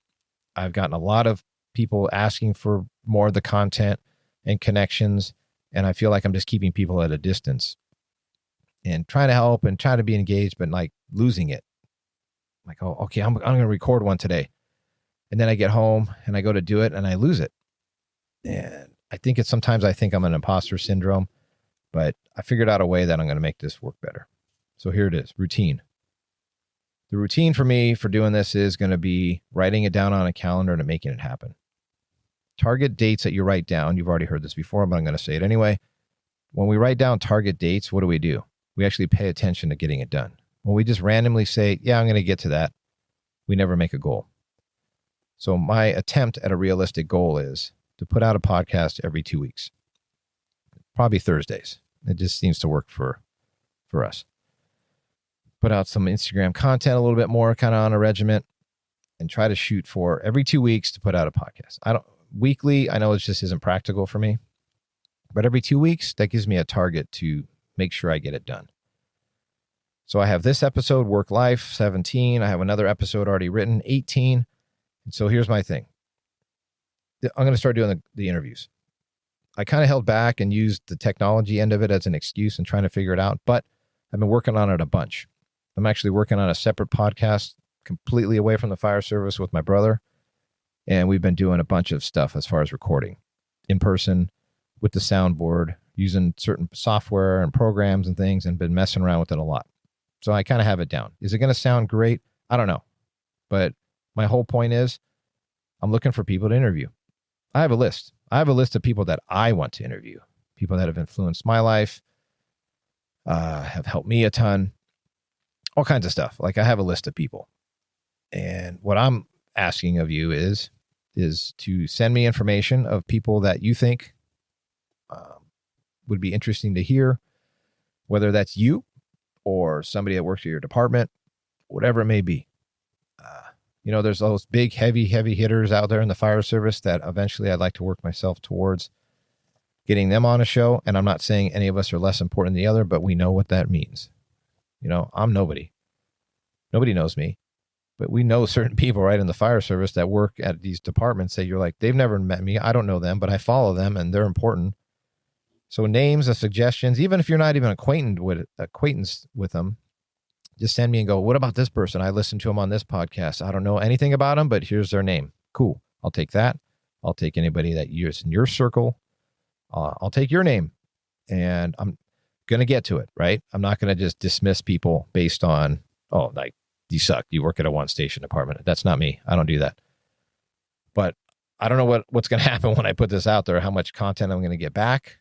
I've gotten a lot of people asking for more of the content and connections, and I feel like I'm just keeping people at a distance and trying to help and trying to be engaged, but like losing it. Like, oh, okay, I'm going to record one today. And then I get home and I go to do it and I lose it. And I think sometimes I think I'm an imposter syndrome, but I figured out a way that I'm going to make this work better. So here it is, routine. The routine for me for doing this is going to be writing it down on a calendar and making it happen. Target dates that you write down. You've already heard this before, but I'm going to say it anyway. When we write down target dates, what do? We actually pay attention to getting it done. When we just randomly say, yeah, I'm going to get to that, we never make a goal. So my attempt at a realistic goal is to put out a podcast every 2 weeks, probably Thursdays. It just seems to work for us. Put out some Instagram content a little bit more kind of on a regiment and try to shoot for every 2 weeks to put out a podcast. Weekly, I know it just isn't practical for me. But every 2 weeks, that gives me a target to make sure I get it done. So I have this episode, Work Life, 17. I have another episode already written, 18. And so here's my thing. I'm going to start doing the interviews. I kind of held back and used the technology end of it as an excuse and trying to figure it out, but I've been working on it a bunch. I'm actually working on a separate podcast completely away from the fire service with my brother. And we've been doing a bunch of stuff as far as recording in person with the soundboard, using certain software and programs and things, and been messing around with it a lot. So I kind of have it down. Is it going to sound great? I don't know. But my whole point is I'm looking for people to interview. I have a list. I have a list of people that I want to interview, people that have influenced my life, have helped me a ton, all kinds of stuff. Like I have a list of people. And what I'm asking of you is to send me information of people that you think would be interesting to hear, whether that's you or somebody that works at your department, whatever it may be. There's those big, heavy hitters out there in the fire service that eventually I'd like to work myself towards getting them on a show. And I'm not saying any of us are less important than the other, but we know what that means. I'm nobody. Nobody knows me. But we know certain people right in the fire service that work at these departments that you're like, they've never met me. I don't know them, but I follow them and they're important. So names and suggestions, even if you're not even acquaintance with them, just send me and go, what about this person? I listened to them on this podcast. I don't know anything about them, but here's their name. Cool. I'll take that. I'll take anybody that is in your circle. I'll take your name and I'm going to get to it, right? I'm not going to just dismiss people based on, you suck. You work at a one station department. That's not me. I don't do that. But I don't know what's going to happen when I put this out there, how much content I'm going to get back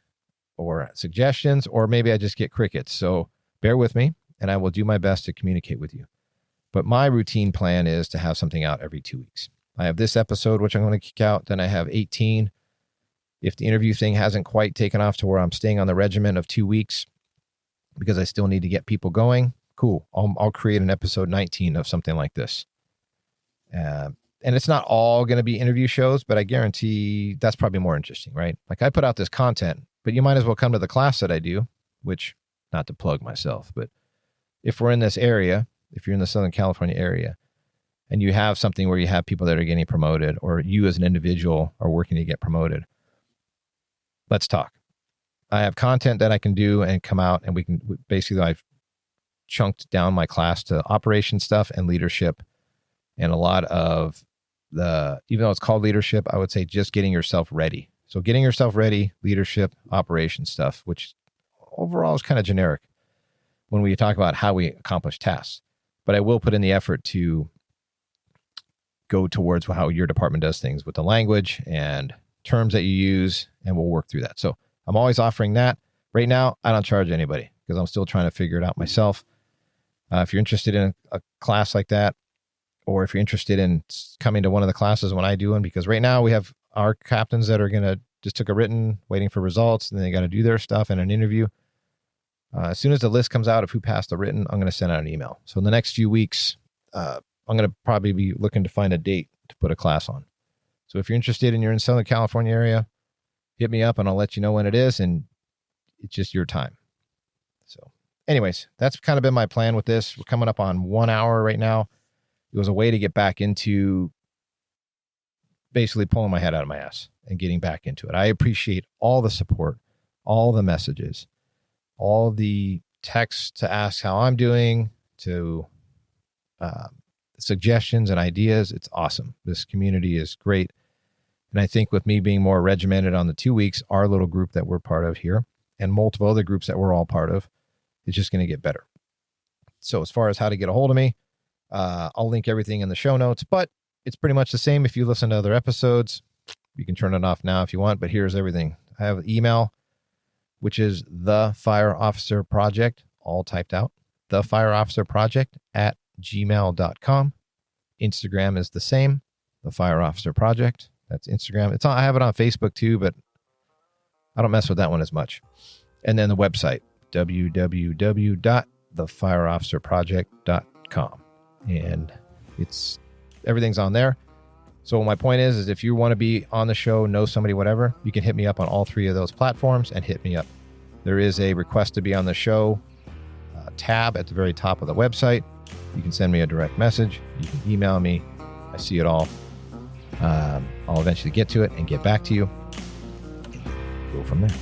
or suggestions, or maybe I just get crickets. So bear with me and I will do my best to communicate with you. But my routine plan is to have something out every 2 weeks. I have this episode, which I'm going to kick out. Then I have 18. If the interview thing hasn't quite taken off to where I'm staying on the regimen of 2 weeks because I still need to get people going, cool. I'll create an episode 19 of something like this. And it's not all going to be interview shows, but I guarantee that's probably more interesting, right? Like I put out this content, but you might as well come to the class that I do, which, not to plug myself, but if we're in this area, if you're in the Southern California area and you have something where you have people that are getting promoted or you as an individual are working to get promoted, let's talk. I have content that I can do and come out and we can basically, I've chunked down my class to operation stuff and leadership and a lot of even though it's called leadership, I would say just getting yourself ready. So getting yourself ready, leadership, operation stuff, which overall is kind of generic when we talk about how we accomplish tasks. But I will put in the effort to go towards how your department does things with the language and terms that you use, and we'll work through that. So I'm always offering that. Right now, I don't charge anybody because I'm still trying to figure it out myself. If you're interested in a class like that, or if you're interested in coming to one of the classes when I do one, because right now we have our captains that are going to just took a written, waiting for results, and then they got to do their stuff in an interview. As soon as the list comes out of who passed the written, I'm going to send out an email. So in the next few weeks, I'm going to probably be looking to find a date to put a class on. So if you're interested and you're in Southern California area, hit me up and I'll let you know when it is, and it's just your time. So anyways, that's kind of been my plan with this. We're coming up on 1 hour right now. It was a way to get back into basically pulling my head out of my ass and getting back into it. I appreciate all the support, all the messages, all the texts to ask how I'm doing, to suggestions and ideas. It's awesome. This community is great. And I think with me being more regimented on the 2 weeks, our little group that we're part of here and multiple other groups that we're all part of, is just going to get better. So as far as how to get a hold of me, I'll link everything in the show notes, but it's pretty much the same. If you listen to other episodes, you can turn it off now if you want, but here's everything. I have an email, which is the Fire Officer Project, all typed out, the Fire Officer Project at gmail.com. Instagram is the same, the Fire Officer Project. That's Instagram. I have it on Facebook too, but I don't mess with that one as much. And then the website, www.thefireofficerproject.com. And everything's on there. So my point is if you want to be on the show, know somebody, whatever, you can hit me up on all 3 of those platforms and hit me up. There is a request to be on the show tab at the very top of the website. You can send me a direct message. You can email me. I see it all. I'll eventually get to it and get back to you. Go from there.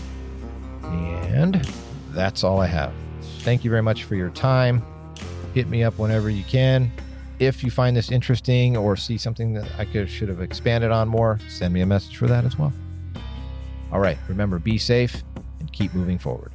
And that's all I have. Thank you very much for your time. Hit me up whenever you can. If you find this interesting or see something that I should have expanded on more, send me a message for that as well. All right. Remember, be safe and keep moving forward.